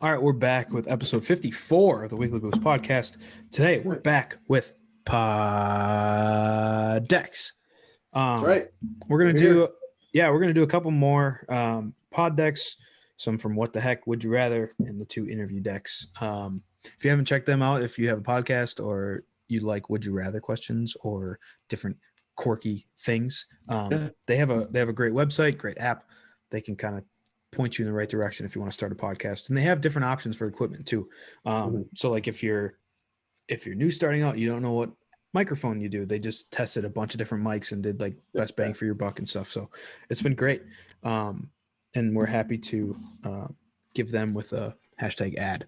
All right, we're back with episode 54 of the Weekly Boost podcast. Today, we're back with Dex. Right. We're gonna do a couple more pod decks, some from What the Heck Would You Rather, and the 2 interview decks. If you haven't checked them out, if you have a podcast or you like Would You Rather questions or different quirky things, they have a great website, great app. They can kind of point you in the right direction if you want to start a podcast, and they have different options for equipment too. So like if you're new starting out, you don't know what microphone you do, they just tested a bunch of different mics and did like best bang for your buck and stuff. So it's been great. And we're happy to give them with a hashtag ad.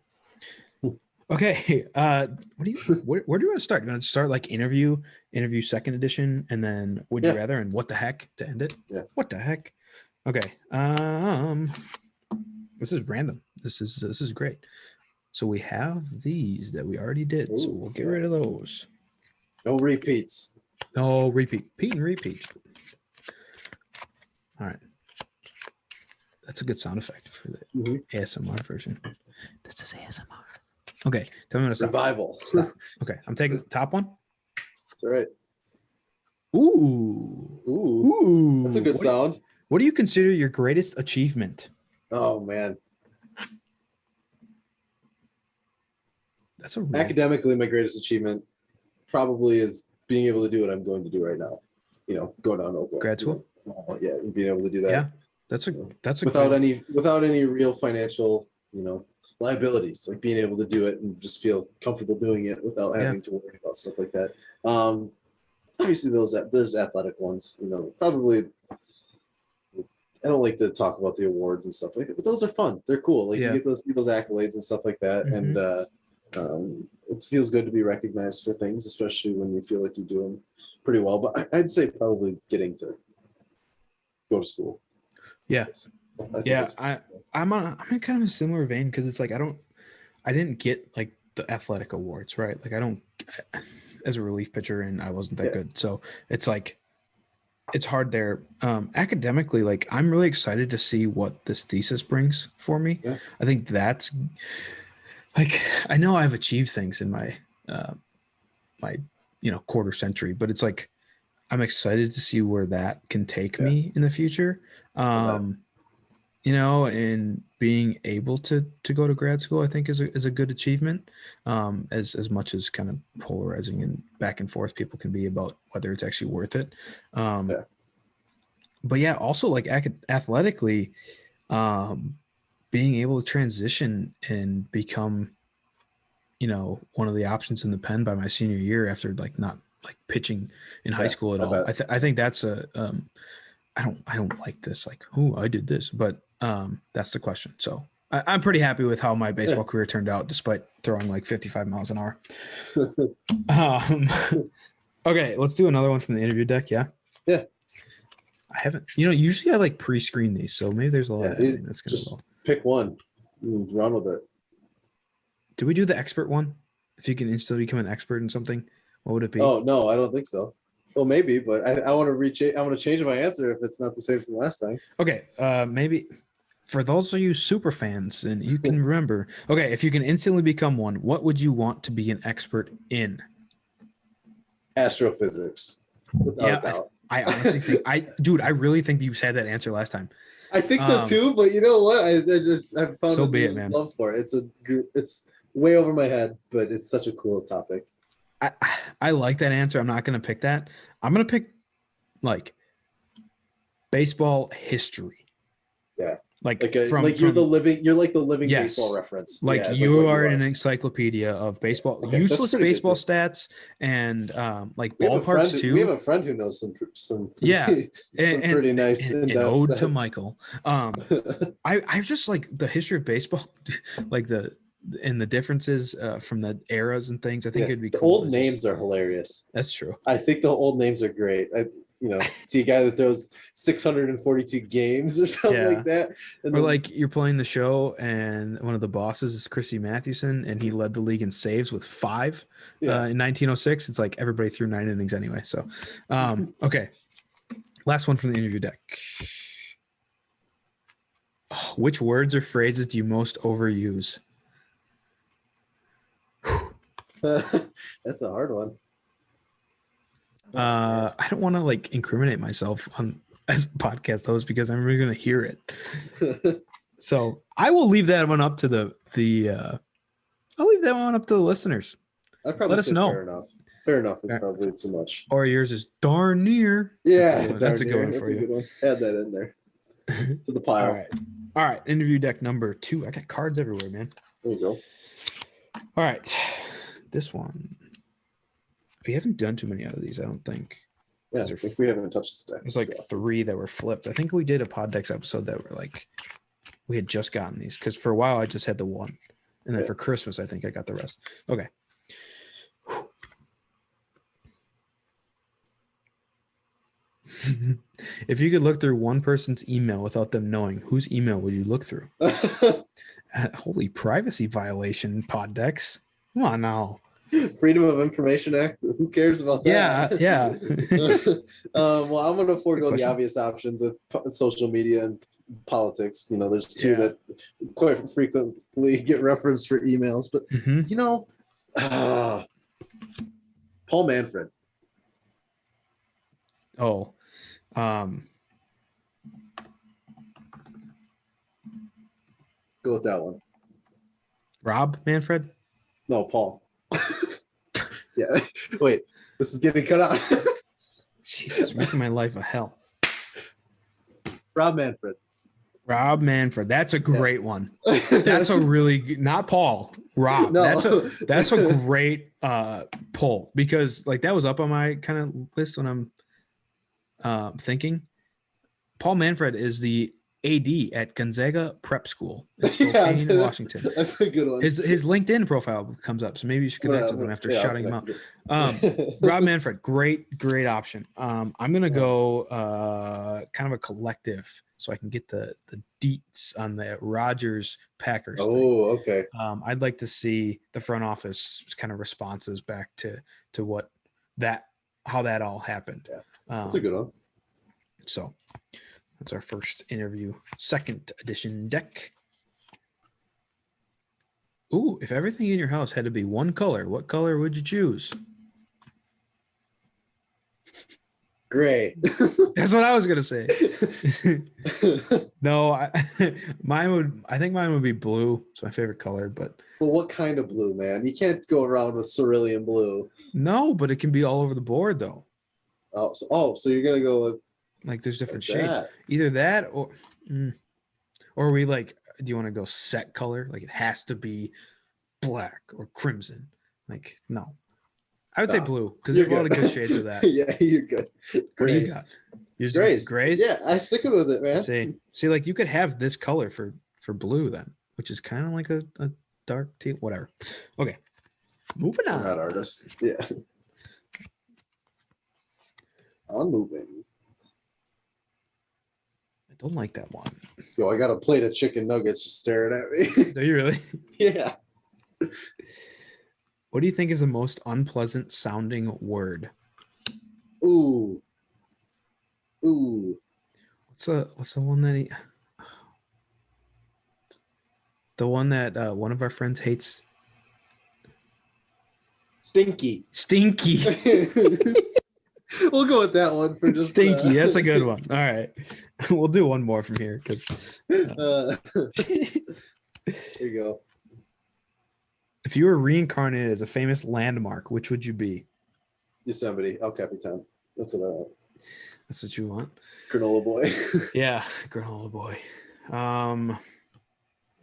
Okay. Where do you want to start? You want to start like interview second edition, and then Would You Rather and What the Heck to end it? Yeah. What the heck? Okay. This is random. This is great. So we have these that we already did. So we'll get rid of those. No repeats. No repeat. Pete and repeat. All right. That's a good sound effect for the ASMR version. This is ASMR. Okay. Tell me when to stop. Revival. Stop. Okay. I'm taking the top one. That's right. Ooh. That's a good sound. What do you consider your greatest achievement? Oh, man. That's a academically, my greatest achievement probably is being able to do what I'm going to do right now. You know, go down to Oklahoma. Grad school? Yeah, and being able to do that. Yeah. That's a without any real financial, liabilities, like being able to do it and just feel comfortable doing it without having to worry about stuff like that. Obviously there's athletic ones, probably. I don't like to talk about the awards and stuff like that, but those are fun. They're cool. Like you get those accolades and stuff like that. And it feels good to be recognized for things, especially when you feel like you're doing pretty well. But I'd say probably getting to go to school. Yeah. I'm in kind of a similar vein, because it's like I didn't get like the athletic awards, right? Like I don't, as a relief pitcher, and I wasn't that good. So it's like, it's hard there. Academically, like I'm really excited to see what this thesis brings for me. Yeah. I think that's like, I know I've achieved things in my quarter century, but it's like I'm excited to see where that can take me in the future. And being able to go to grad school, I think is a good achievement. As much as kind of polarizing and back and forth people can be about whether it's actually worth it. But yeah, also like athletically, being able to transition and become, one of the options in the pen by my senior year after like not like pitching in high school at all. I think that's I don't like this, like, I did this, but that's the question. So I'm pretty happy with how my baseball career turned out, despite throwing like 55 miles an hour. Okay, let's do another one from the interview deck. Yeah. I haven't, usually I like pre-screen these, so maybe there's a lot of editing that's going to go. Pick one, run with it. Did we do the expert one? If you can instantly become an expert in something, what would it be? Oh, no, I don't think so. Well, maybe, but I want to change my answer if it's not the same from last time. Okay, maybe for those of you super fans, and you can remember. Okay, if you can instantly become one, what would you want to be an expert in? Astrophysics. Without a doubt. I honestly think I really think you said that answer last time. I think so too, but you know what? I found so be it, man. Love for it. It's way over my head, but it's such a cool topic. I like that answer. I'm not going to pick that. I'm going to pick like baseball history. Yeah. You're like the living baseball reference. Like you are an encyclopedia of baseball, useless baseball stats, and like ballparks too. We have a friend who knows some pretty nice. An ode to Michael. I just like the history of baseball, like the differences from the eras and things. I think it'd be cool. The old names are hilarious. That's true. I think the old names are great. See a guy that throws 642 games or something like that. And or like you're playing the show and one of the bosses is Chrissy Mathewson and he led the league in saves with 5 in 1906. It's like everybody threw 9 innings anyway. So, okay. Last one from the interview deck. Oh, which words or phrases do you most overuse? That's a hard one. I don't want to like incriminate myself on as a podcast host because I'm really going to hear it. So I will leave that one up to I'll leave that one up to the listeners. I'd probably Let us say know. fair enough. Fair enough is probably too much. Or yours is darn near. Yeah, that's a good one That's for a you. good one. Add that in there to the pile. All right. Interview deck number 2. I got cards everywhere, man. There you go. All right. This one. We haven't done too many out of these, I don't think. Yeah, I think we haven't touched this deck. There's like 3 that were flipped. I think we did a pod decks episode that were like, we had just gotten these because for a while I just had the one. And then for Christmas, I think I got the rest. Okay. If you could look through one person's email without them knowing, whose email would you look through? Holy privacy violation, pod decks. Come on now. Freedom of Information Act. Who cares about that? Yeah. Well, I'm going to forego the obvious options with social media and politics. You know, there's 2 that quite frequently get referenced for emails. But, you know, Paul Manfred. Oh. Go with that one. Rob Manfred? No, Paul. Yeah. Wait, this is getting cut out. Jesus, making my life a hell. Rob Manfred. Rob Manfred. That's a great one. That's a really good, not Paul. Rob. No. That's a great pull because like that was up on my kind of list when I'm thinking. Paul Manfred is the AD at Gonzaga Prep School in Spokane, Washington. That's a good one. His LinkedIn profile comes up, so maybe you should connect with him after shutting him up. Rob Manfred, great option. I'm gonna go kind of a collective, so I can get the deets on the Rodgers Packers. Oh, thing. okay. I'd like to see the front office kind of responses back to what how that all happened. Yeah, that's a good one. So that's our first interview, 2nd edition deck. Ooh, if everything in your house had to be one color, what color would you choose? Gray. That's what I was gonna say. No, I think mine would be blue. It's my favorite color, but well, what kind of blue, man? You can't go around with cerulean blue. No, but it can be all over the board though. So you're gonna go with like there's different shades. Either that or we like, do you want to go set color? Like it has to be black or crimson. Like, no. I would say blue because there's a lot of good shades of that. Yeah, you're good. What do you got? Grays? Yeah, I stick with it, man. See, like you could have this color for blue then, which is kind of like a dark teal, whatever. Okay, moving on. We're not artists. Yeah. I'm moving. I don't like that one. Yo, I got a plate of chicken nuggets just staring at me. Do you really? Yeah. What do you think is the most unpleasant sounding word? Ooh. What's the one that the one that one of our friends hates? Stinky. We'll go with that one for just stinky. That's a good one. All right, we'll do one more from here because. There you go. If you were reincarnated as a famous landmark, which would you be? Yosemite, El Capitan. That's what I want. That's what you want. Granola boy. Yeah, granola boy.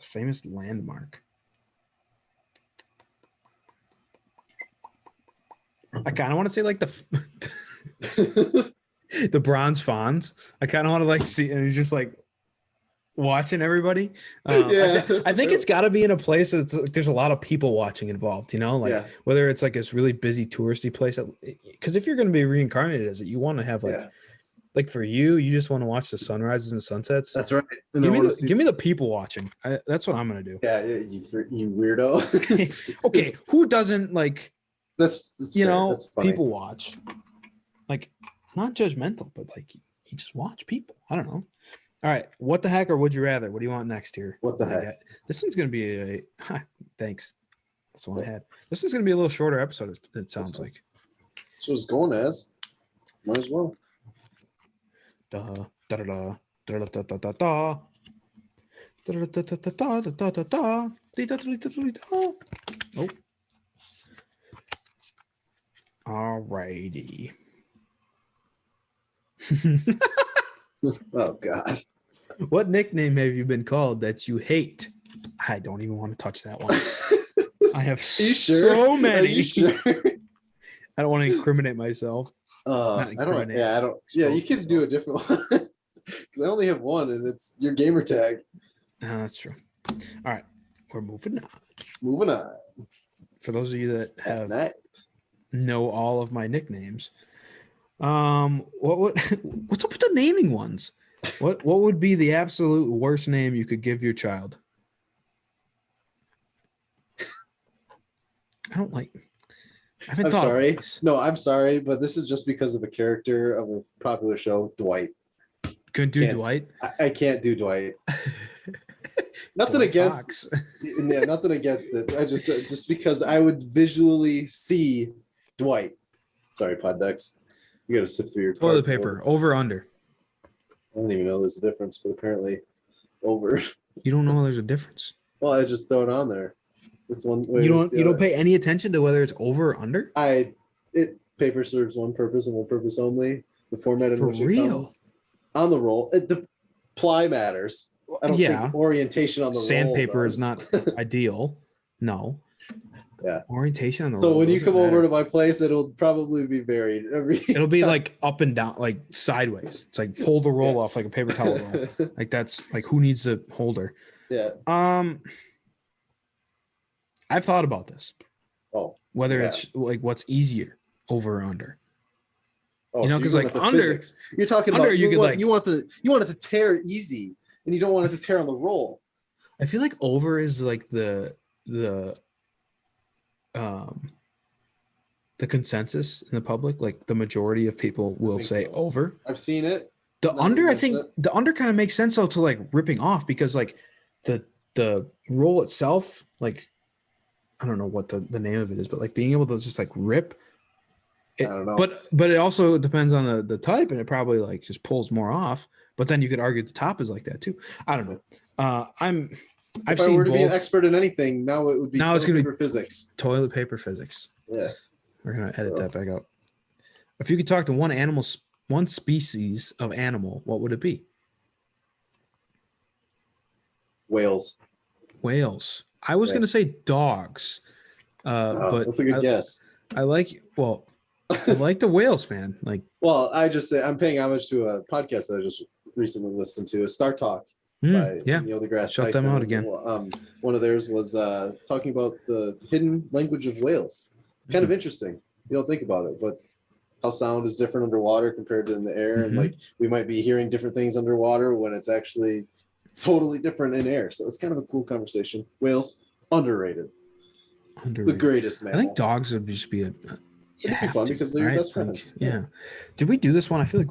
Famous landmark. I kind of want to say like the bronze fawns. I kind of want to like see, and he's just like watching everybody. I think it's got to be in a place that's there's a lot of people watching involved. You know, like whether it's like this really busy touristy place. Because if you're going to be reincarnated as it, you want to have like for you just want to watch the sunrises and sunsets. That's right. Give me the people watching. That's what I'm going to do. Yeah, you weirdo. Okay, who doesn't like? That's you know, that's people watch, like not judgmental, but like you just watch people. I don't know. All right. What the heck or would you rather? What do you want next here? What the heck? This one's going to be thanks. That's the one I had. This one's going to be a little shorter episode, it sounds like. That's what it's going as. Might as well. Da da da da da da da da da da. Oh. All righty. Oh God. What nickname have you been called that you hate? I don't even want to touch that one. I have so many. Are you sure? I don't want to incriminate myself. I don't. Yeah, I don't. Yeah, you could do a different one because I only have one, and it's your gamer tag. No, that's true. All right, we're moving on. Moving on. For those of you that know all of my nicknames, what's up with the naming ones? What would be the absolute worst name you could give your child? I'm sorry. No, I'm sorry, but this is just because of a character of a popular show, Dwight. Couldn't do Dwight? I can't do Dwight. Nothing against yeah, nothing against it. I just because I would visually see Dwight. Sorry, Poddex. You gotta sift through your toilet paper. Over under. I don't even know there's a difference, but apparently over. You don't know there's a difference. Well, I just throw it on there. It's one way. You don't pay any attention to whether it's over or under? Paper serves one purpose and one purpose only. The format in which it comes on the roll. The ply matters. I don't think orientation on the sandpaper is not ideal. No. Yeah. Orientation on the roll. So when you come over to my place, it'll probably be varied. It'll be like up and down, like sideways. It's like pull the roll off like a paper towel roll. Like that's like who needs a holder? Yeah. I've thought about this. Oh. Whether it's like what's easier, over or under. Oh, because like under, physics. You're talking under, about you want it to tear easy, and you don't want it to tear on the roll. I feel like over is like the consensus in the public. Like the majority of people will say over. I've seen it. The under, I think the under kind of makes sense though to like ripping off because like the roll itself, like I don't know what the name of it is, but like being able to just like rip. I don't know. But it also depends on the type, and it probably like just pulls more off. But then you could argue the top is like that too. I don't know. If I were to be an expert in anything, now it would be toilet paper physics. Toilet paper physics. Yeah. We're gonna edit that back out. If you could talk to one species of animal, what would it be? Whales. I was gonna say dogs. But that's a good guess. I like the whales, man. Like, well, I just say I'm paying homage to a podcast that I just recently listened to, Star Talk by Neil deGrasse Tyson. Shut them out again. One of theirs was talking about the hidden language of whales. Kind of interesting. You don't think about it, but how sound is different underwater compared to in the air, and like we might be hearing different things underwater when it's actually totally different in air. So it's kind of a cool conversation. Whales underrated. The greatest mammal. I think dogs would just be it'd be fun because they're your best friend. Yeah. Did we do this one? I feel like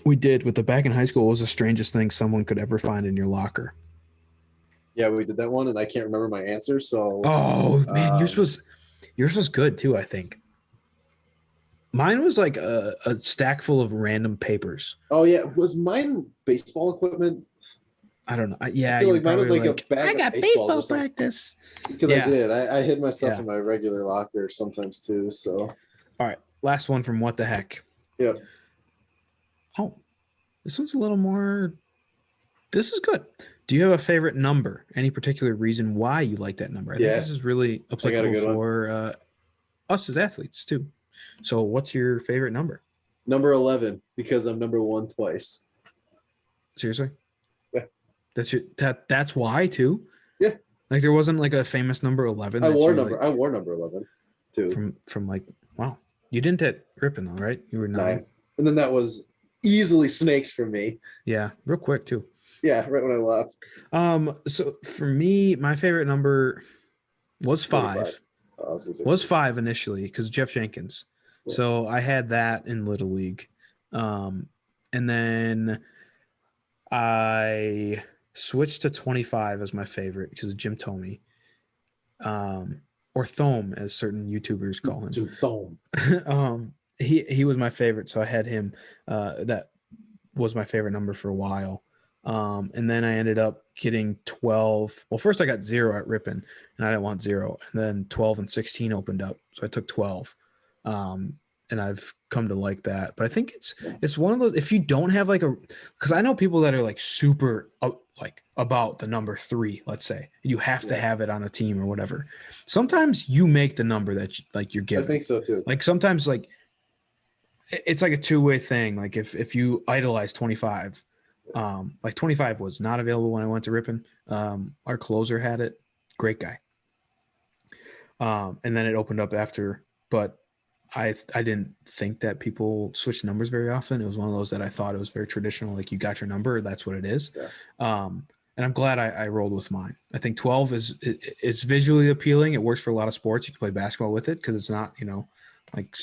we did with the back in high school. What was the strangest thing someone could ever find in your locker? Yeah, we did that one, and I can't remember my answer. So man, yours was good too, I think. Mine was like a stack full of random papers. Oh yeah, was mine baseball equipment? I don't know. I feel like mine was like a bag I got baseball practice. Because I did. I hid my stuff in my regular locker sometimes too. So, all right, last one from What the Heck. Yeah. Oh, this one's a little more. This is good. Do you have a favorite number? Any particular reason why you like that number? I think this is really applicable for us as athletes too. So, what's your favorite number? Number 11, because I'm number 1 twice. Seriously? That's why too. Yeah. Like there wasn't like a famous number 11. I wore number 11 too. From like wow. You didn't at Ripon though, right? You were 9. And then that was easily snaked from me. Yeah, real quick too. Yeah, right when I left. So for me, my favorite number was 5. Was 5 initially because Jeff Jenkins. Yeah. So I had that in Little League. And then I switched to 25 as my favorite because Jim told me. Or Thome, as certain YouTubers call him. To Thome. He was my favorite, so I had him. That was my favorite number for a while. And then I ended up getting 12. Well, first I got 0 at Ripon, and I didn't want 0. And then 12 and 16 opened up, so I took 12. And I've come to like that. But I think it's one of those, if you don't have like because I know people that are like super like about the number 3, let's say, you have to have it on a team or whatever. Sometimes you make the number that you're given. I think so too. Like sometimes like it's like a two-way thing. Like if you idolize 25, like 25 was not available when I went to Ripon. Our closer had it. Great guy. And then it opened up after, but I didn't think that people switch numbers very often. It was one of those that I thought it was very traditional. Like you got your number, that's what it is. Yeah. And I'm glad I rolled with mine. I think 12 it's visually appealing. It works for a lot of sports. You can play basketball with it because it's not, like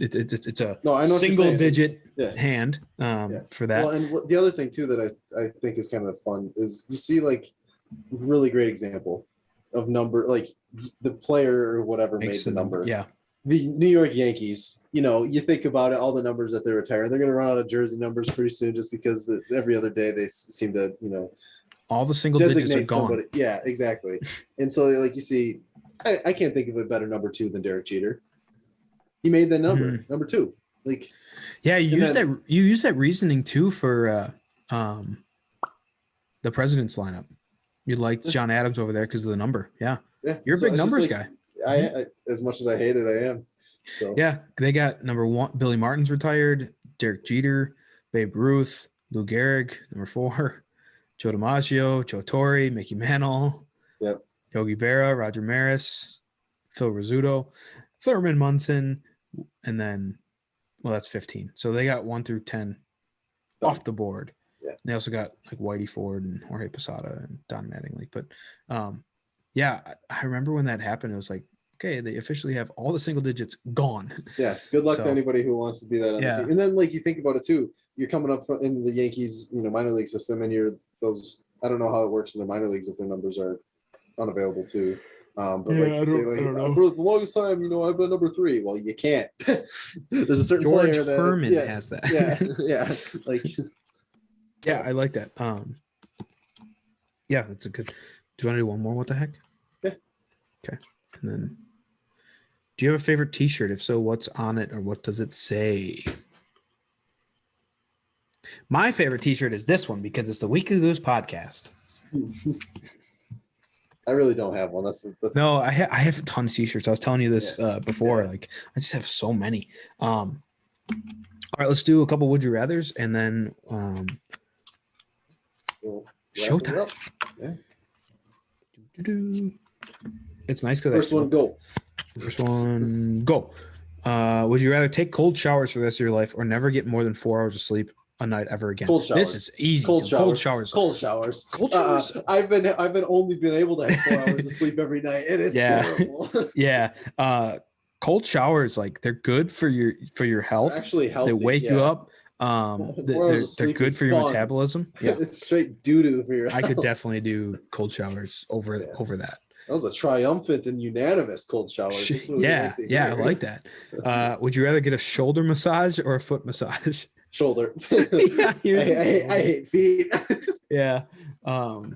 it's a single digit hand for that. Well, and the other thing too that I think is kind of fun is you see like really great example of number, like the player or whatever made the number. Yeah. The New York Yankees, you think about it, all the numbers that they retire, they're going to run out of jersey numbers pretty soon just because every other day they seem to, all the single digits are gone. Somebody. Yeah, exactly. And so, like you see, I can't think of a better number 2 than Derek Jeter. He made that number, number 2. Like, yeah, you use that reasoning too for the president's lineup. You liked John Adams over there because of the number. Yeah. You're a big numbers guy. I as much as I hate it, I am. So yeah, they got number 1. Billy Martin's retired. Derek Jeter, Babe Ruth, Lou Gehrig, number 4. Joe DiMaggio, Joe Torre, Mickey Mantle, Yogi Berra, Roger Maris, Phil Rizzuto, Thurman Munson, and then, well, that's 15. So they got 1 through 10 off the board. Yeah. And they also got like Whitey Ford and Jorge Posada and Don Mattingly. But yeah, I remember when that happened, it was like, okay, they officially have all the single digits gone. Yeah. Good luck to anybody who wants to be that on the team. And then like you think about it too, you're coming up in the Yankees, minor league system, and you're those. I don't know how it works in the minor leagues if their numbers are unavailable too. But I don't know. For the longest time, I've been number 3. Well, you can't. There's a certain George player that Herman has that. Yeah. Like. Yeah, I like that. Yeah, that's a good. Do you want to do one more? What the heck? Yeah. Okay. And then, do you have a favorite T-shirt? If so, what's on it or what does it say? My favorite T-shirt is this one because it's the Weekly Blues podcast. I really don't have one. That's no. I have a ton of T-shirts. I was telling you this before. Yeah. Like I just have so many. All right, let's do a couple Would You Rathers and then showtime. Yeah. It's nice because First one go. Would you rather take cold showers for the rest of your life or never get more than 4 hours of sleep a night ever again? Cold showers. This is easy. Cold showers. I've only been able to have 4 hours of sleep every night, and it's terrible. Yeah. Cold showers, like they're good for your health. They're actually healthy. They wake you up. They're good for your metabolism. Yeah, it's straight doo-doo for your health. I could definitely do cold showers over that. That was a triumphant and unanimous cold shower. Yeah, I like that. Would you rather get a shoulder massage or a foot massage? Shoulder. I hate feet. Yeah. And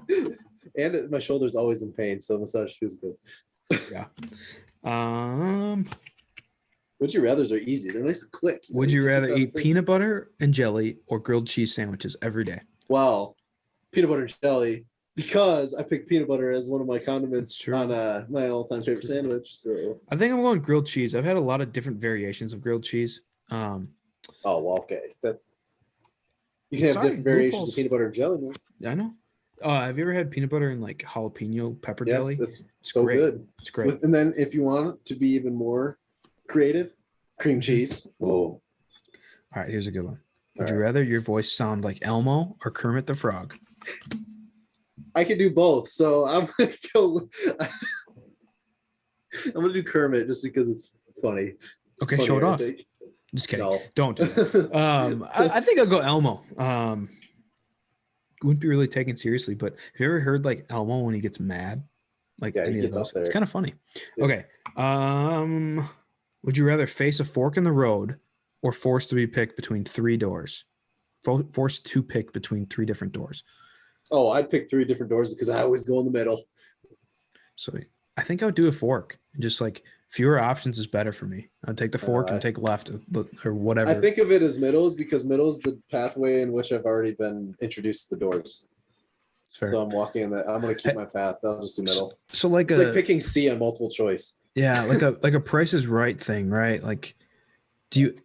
my shoulder's always in pain, so massage feels good. Yeah. Would you rathers are easy. They're nice and quick. Would you rather eat peanut butter and jelly or grilled cheese sandwiches every day? Well, peanut butter and jelly, because I picked peanut butter as one of my condiments on my all-time favorite sandwich. So I think I'm going grilled cheese. I've had a lot of different variations of grilled cheese. Oh, well, okay. You can have different variations of peanut butter and jelly, man. I know. Have you ever had peanut butter and like jalapeno pepper jelly? Yes, it's so good. It's great. And then if you want it to be even more creative, cream cheese. Whoa. All right, here's a good one. Would you rather your voice sound like Elmo or Kermit the Frog? I can do both, so I'm gonna go. I'm gonna do Kermit just because it's funny. Okay, show it off. Just kidding. No. Don't do that. I think I'll go Elmo. wouldn't be really taken seriously. But have you ever heard like Elmo when he gets mad? Like Yeah, he any of gets those? up there. It's kind of funny. Yeah. Okay. Would you rather face a fork in the road or forced to be picked between three doors? Forced to pick between three different doors. Oh, I'd pick 3 different doors because I always go in the middle. So I think I would do a fork. Just like fewer options is better for me. I'd take the fork and take left or whatever. I think of it as middles because middle is the pathway in which I've already been introduced to the doors. Fair. So I'm walking in that. I'm going to keep my path. I'll just do middle. So like it's like picking C on multiple choice. Yeah, like a Price is Right thing, right? Like, do you?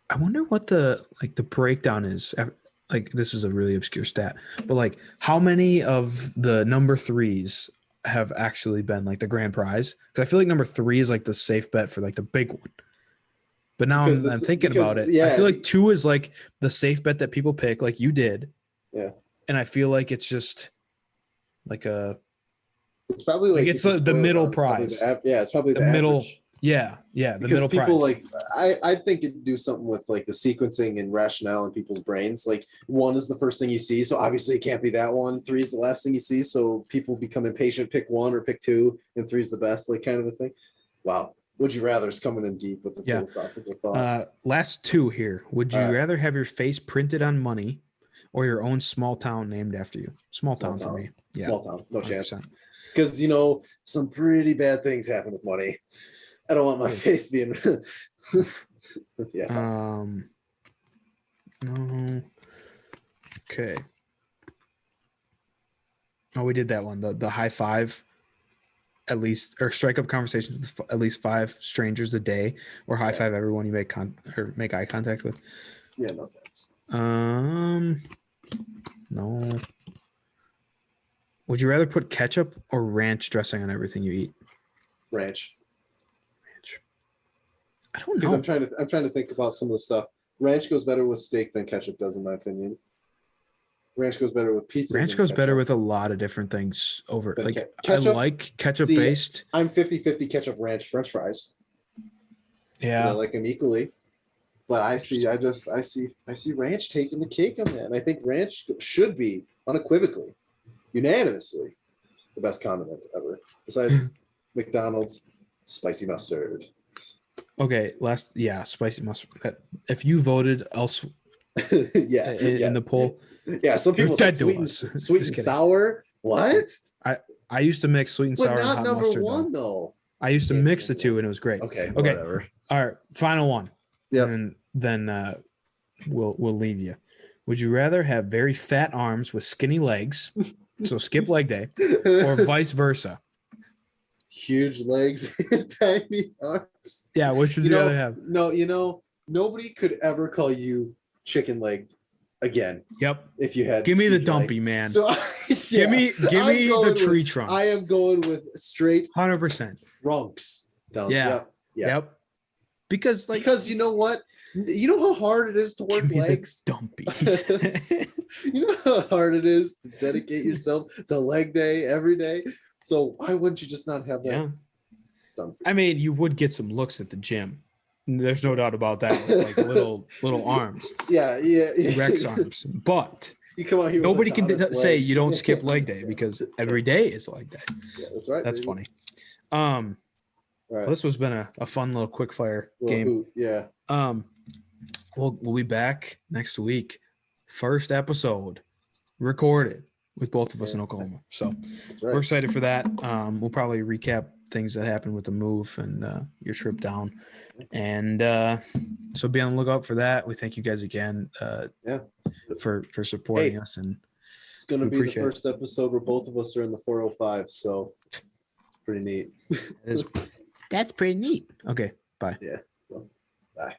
I wonder what the breakdown is. Like, this is a really obscure stat, but like, how many of the number threes have actually been like the grand prize? Because I feel like number 3 is like the safe bet for like the big one. But now I'm thinking about it. Yeah, I feel like 2 is like the safe bet that people pick, like you did. Yeah. And I feel like it's just like it's probably like it's the middle prize. It's probably the middle. Average. Yeah, the because middle people prize. Like I think it'd do something with like the sequencing and rationale in people's brains. Like 1 is the first thing you see, so obviously it can't be that one. 3 is the last thing you see, so people become impatient, pick 1 or pick 2, and 3 is the best, like kind of a thing. Wow. Would you rather is coming in deep with the philosophical thought. Last 2 here. Would you rather have your face printed on money or your own small town named after you? Small town for me. Yeah. Small town, no 100%. Chance. Because some pretty bad things happen with money. I don't want my face being no. Okay. Oh, we did that one. The high five at least, or strike up conversations with at least 5 strangers a day, or high five everyone you make make eye contact with. Yeah, no thanks. No. Would you rather put ketchup or ranch dressing on everything you eat? Ranch. I don't know. Because I'm trying to think about some of the stuff. Ranch goes better with steak than ketchup does, in my opinion. Ranch goes better with pizza. Ranch goes better with a lot of different things over. Like ketchup, I like ketchup based. I'm 50-50 ketchup ranch French fries. Yeah. I like them equally. But I see ranch taking the cake on that. And I think ranch should be unequivocally, unanimously, the best condiment ever. Besides McDonald's spicy mustard. Okay, spicy mustard. If you voted else, in the poll, some people said sweet and sour. What? I used to mix sweet and sour and hot mustard. Not number 1 though. I used to mix the 2 and it was great. Okay. Whatever. All right, final one. Yeah. And then we'll leave you. Would you rather have very fat arms with skinny legs, so skip leg day, or vice versa? Huge legs, tiny arms. Yeah, which would you rather have? No, nobody could ever call you chicken leg again. Yep. If you had, give me the dumpy legs. Man. So give me the tree trunks. I am going with straight 100% trunks. Down. Yeah. Yep. Because you know what? You know how hard it is to work legs. Dumpy. You know how hard it is to dedicate yourself to leg day every day. So why wouldn't you just not have that done? I mean, you would get some looks at the gym. There's no doubt about that. Like little arms. Yeah. Rex arms. But you come out here. Nobody can say you don't skip leg day because every day is leg day. Yeah, that's right. That's funny. Right. Well, this has been a fun little quick fire game. Yeah. We'll be back next week. First episode recorded with both of us in Oklahoma. So we're excited for that. We'll probably recap things that happened with the move and your trip down. And so be on the lookout for that. We thank you guys again for supporting us. And it's going to be the first episode where both of us are in the 405. So it's pretty neat. That's pretty neat. Okay. Bye. Yeah. So bye.